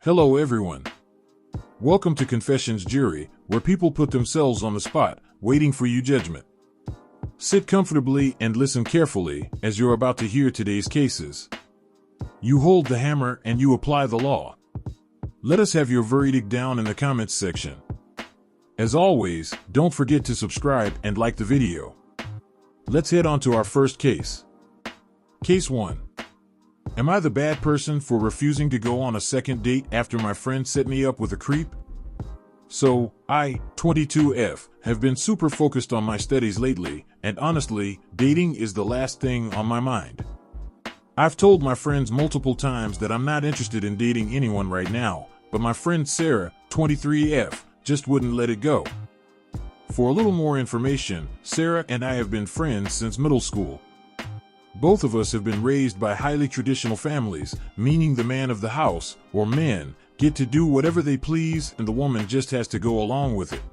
Hello everyone. Welcome to Confessions Jury, where people put themselves on the spot, waiting for your judgment. Sit comfortably and listen carefully, as you're about to hear today's cases. You hold the hammer and you apply the law. Let us have your verdict down in the comments section. As always, don't forget to subscribe and like the video. Let's head on to our first case. Case 1. Am I the bad person for refusing to go on a second date after my friend set me up with a creep? So, I, 22F, have been super focused on my studies lately, and honestly, dating is the last thing on my mind. I've told my friends multiple times that I'm not interested in dating anyone right now, but my friend Sarah, 23F, just wouldn't let it go. For a little more information, Sarah and I have been friends since middle school. Both of us have been raised by highly traditional families, meaning the man of the house, or men, get to do whatever they please and the woman just has to go along with it.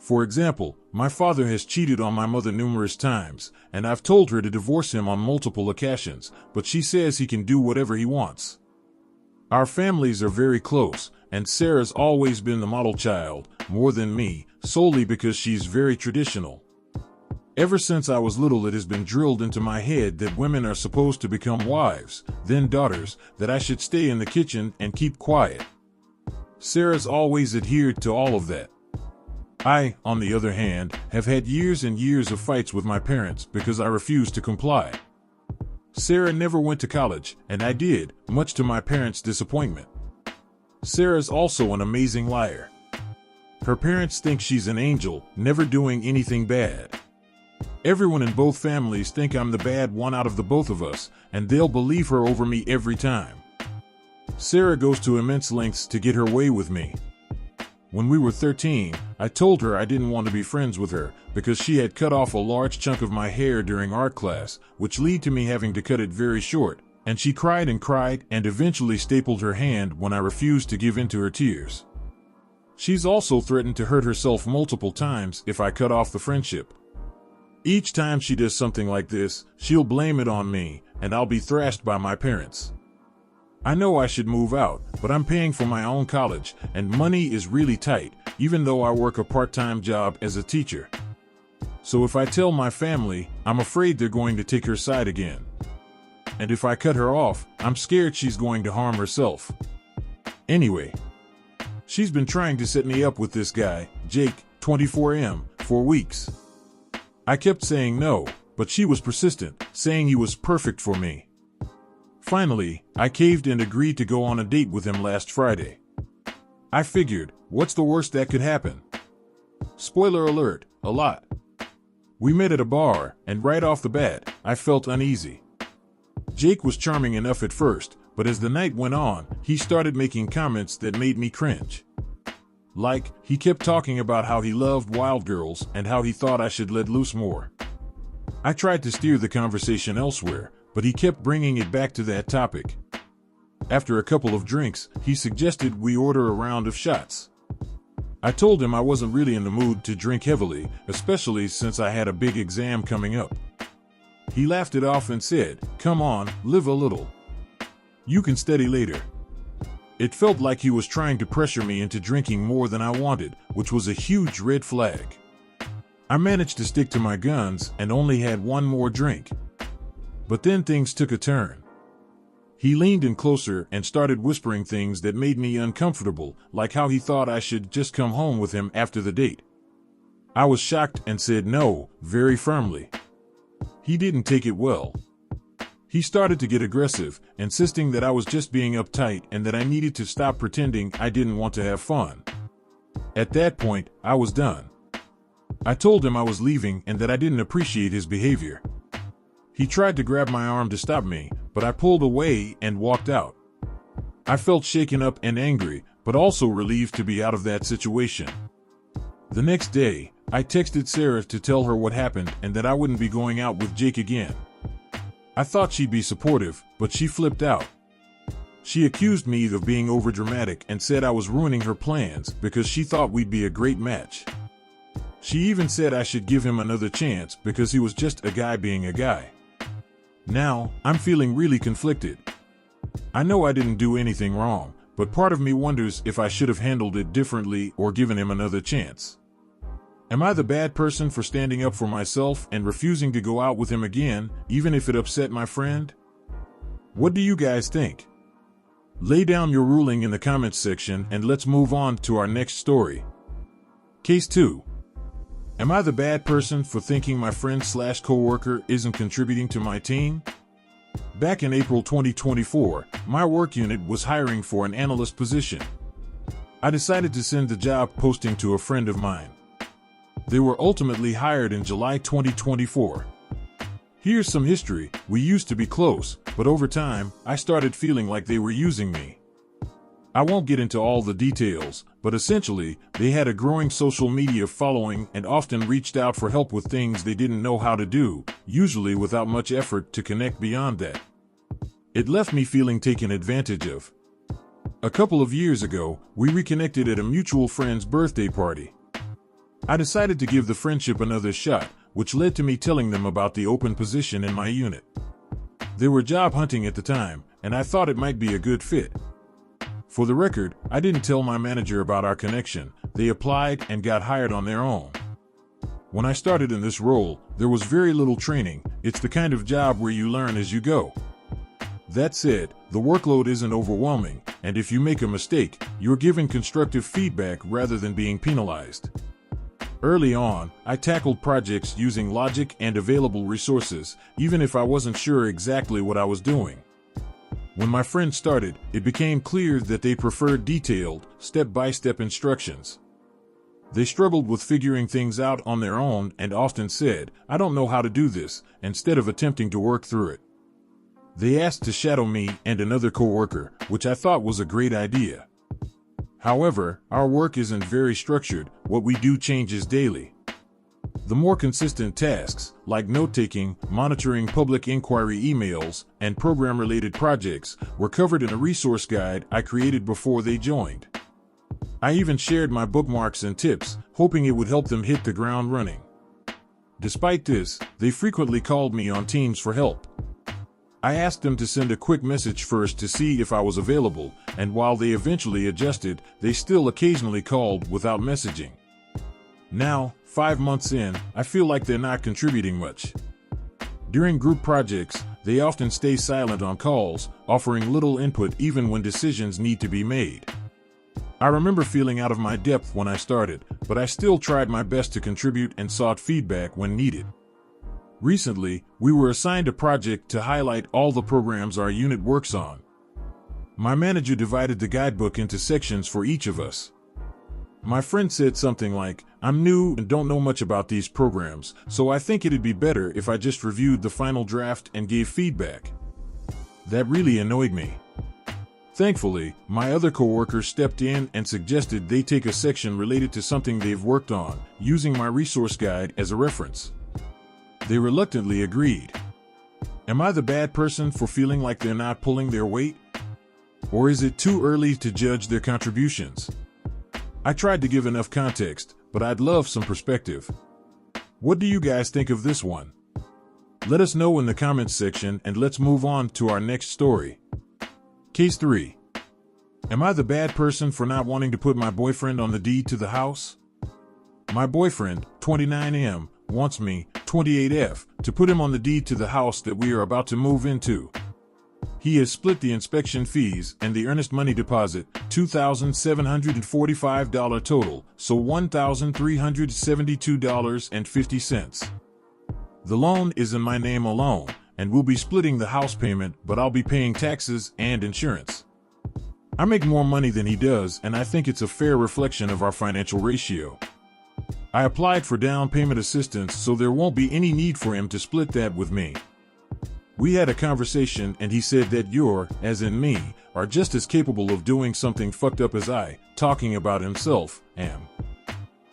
For example, my father has cheated on my mother numerous times, and I've told her to divorce him on multiple occasions, but she says he can do whatever he wants. Our families are very close, and Sarah's always been the model child, more than me, solely because she's very traditional. Ever since I was little, it has been drilled into my head that women are supposed to become wives, then daughters, that I should stay in the kitchen and keep quiet. Sarah's always adhered to all of that. I, on the other hand, have had years and years of fights with my parents because I refused to comply. Sarah never went to college, and I did, much to my parents' disappointment. Sarah's also an amazing liar. Her parents think she's an angel, never doing anything bad. Everyone in both families think I'm the bad one out of the both of us, and they'll believe her over me every time. Sarah goes to immense lengths to get her way with me. When we were 13, I told her I didn't want to be friends with her because she had cut off a large chunk of my hair during art class, which led to me having to cut it very short, and she cried and eventually stapled her hand when I refused to give in to her tears. She's also threatened to hurt herself multiple times if I cut off the friendship. Each time she does something like this, she'll blame it on me, and I'll be thrashed by my parents. I know I should move out, but I'm paying for my own college, and money is really tight, even though I work a part-time job as a teacher. So if I tell my family, I'm afraid they're going to take her side again. And if I cut her off, I'm scared she's going to harm herself. Anyway, she's been trying to set me up with this guy, Jake, 24M, for weeks. I kept saying no, but she was persistent, saying he was perfect for me. Finally, I caved and agreed to go on a date with him last Friday. I figured, what's the worst that could happen? Spoiler alert, a lot. We met at a bar, and right off the bat, I felt uneasy. Jake was charming enough at first, but as the night went on, he started making comments that made me cringe. Like, he kept talking about how he loved wild girls and how he thought I should let loose more. I tried to steer the conversation elsewhere, but he kept bringing it back to that topic. After a couple of drinks, he suggested we order a round of shots. I told him I wasn't really in the mood to drink heavily, especially since I had a big exam coming up. He laughed it off and said, "Come on, live a little. You can study later." It felt like he was trying to pressure me into drinking more than I wanted, which was a huge red flag. I managed to stick to my guns and only had one more drink. But then things took a turn. He leaned in closer and started whispering things that made me uncomfortable, like how he thought I should just come home with him after the date. I was shocked and said no, very firmly. He didn't take it well. He started to get aggressive, insisting that I was just being uptight and that I needed to stop pretending I didn't want to have fun. At that point, I was done. I told him I was leaving and that I didn't appreciate his behavior. He tried to grab my arm to stop me, but I pulled away and walked out. I felt shaken up and angry, but also relieved to be out of that situation. The next day, I texted Sarah to tell her what happened and that I wouldn't be going out with Jake again. I thought she'd be supportive, but she flipped out. She accused me of being overdramatic and said I was ruining her plans because she thought we'd be a great match. She even said I should give him another chance because he was just a guy being a guy. Now, I'm feeling really conflicted. I know I didn't do anything wrong, but part of me wonders if I should have handled it differently or given him another chance. Am I the bad person for standing up for myself and refusing to go out with him again, even if it upset my friend? What do you guys think? Lay down your ruling in the comments section and let's move on to our next story. Case 2. Am I the bad person for thinking my friend/coworker isn't contributing to my team? Back in April 2024, my work unit was hiring for an analyst position. I decided to send the job posting to a friend of mine. They were ultimately hired in July 2024. Here's some history. We used to be close, but over time, I started feeling like they were using me. I won't get into all the details, but essentially, they had a growing social media following and often reached out for help with things they didn't know how to do, usually without much effort to connect beyond that. It left me feeling taken advantage of. A couple of years ago, we reconnected at a mutual friend's birthday party. I decided to give the friendship another shot, which led to me telling them about the open position in my unit. They were job hunting at the time, and I thought it might be a good fit. For the record, I didn't tell my manager about our connection. They applied and got hired on their own. When I started in this role, there was very little training. It's the kind of job where you learn as you go. That said, the workload isn't overwhelming, and if you make a mistake, you're given constructive feedback rather than being penalized. Early on, I tackled projects using logic and available resources, even if I wasn't sure exactly what I was doing. When my friend started, it became clear that they preferred detailed, step-by-step instructions. They struggled with figuring things out on their own and often said, "I don't know how to do this," instead of attempting to work through it. They asked to shadow me and another coworker, which I thought was a great idea. However, our work isn't very structured. What we do changes daily. The more consistent tasks, like note-taking, monitoring public inquiry emails, and program-related projects, were covered in a resource guide I created before they joined. I even shared my bookmarks and tips, hoping it would help them hit the ground running. Despite this, they frequently called me on Teams for help. I asked them to send a quick message first to see if I was available, and while they eventually adjusted, they still occasionally called without messaging. Now, 5 months in, I feel like they're not contributing much. During group projects, they often stay silent on calls, offering little input even when decisions need to be made. I remember feeling out of my depth when I started, but I still tried my best to contribute and sought feedback when needed. Recently, we were assigned a project to highlight all the programs our unit works on. My manager divided the guidebook into sections for each of us. My friend said something like, "I'm new and don't know much about these programs, so I think it'd be better if I just reviewed the final draft and gave feedback." That really annoyed me. Thankfully, my other coworker stepped in and suggested they take a section related to something they've worked on, using my resource guide as a reference. They reluctantly agreed. Am I the bad person for feeling like they're not pulling their weight? Or is it too early to judge their contributions? I tried to give enough context, but I'd love some perspective. What do you guys think of this one? Let us know in the comments section and let's move on to our next story. Case 3. Am I the bad person for not wanting to put my boyfriend on the deed to the house? My boyfriend, 29M, wants me, 28F, to put him on the deed to the house that we are about to move into. He has split the inspection fees and the earnest money deposit, $2,745 total, so $1,372.50. The loan is in my name alone, and we'll be splitting the house payment, but I'll be paying taxes and insurance. I make more money than he does, and I think it's a fair reflection of our financial ratio. I applied for down payment assistance, so there won't be any need for him to split that with me. We had a conversation and he said that you're, as in me, are just as capable of doing something fucked up as I, talking about himself, am.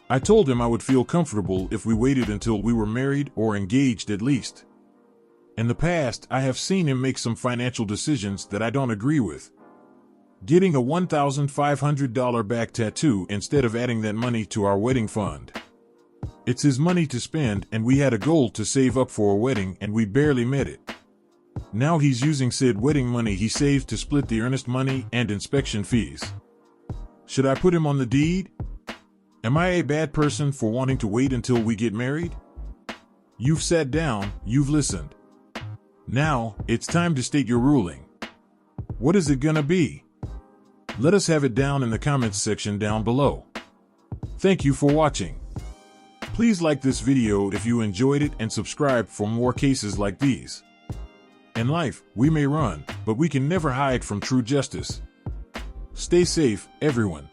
I told him I would feel comfortable if we waited until we were married or engaged at least. In the past, I have seen him make some financial decisions that I don't agree with. Getting a $1,500 back tattoo instead of adding that money to our wedding fund. It's his money to spend, and we had a goal to save up for a wedding and we barely met it. Now he's using said wedding money he saved to split the earnest money and inspection fees. Should I put him on the deed? Am I a bad person for wanting to wait until we get married? You've sat down, you've listened. Now, it's time to state your ruling. What is it gonna be? Let us have it down in the comments section down below. Thank you for watching. Please like this video if you enjoyed it and subscribe for more cases like these. In life, we may run, but we can never hide from true justice. Stay safe, everyone.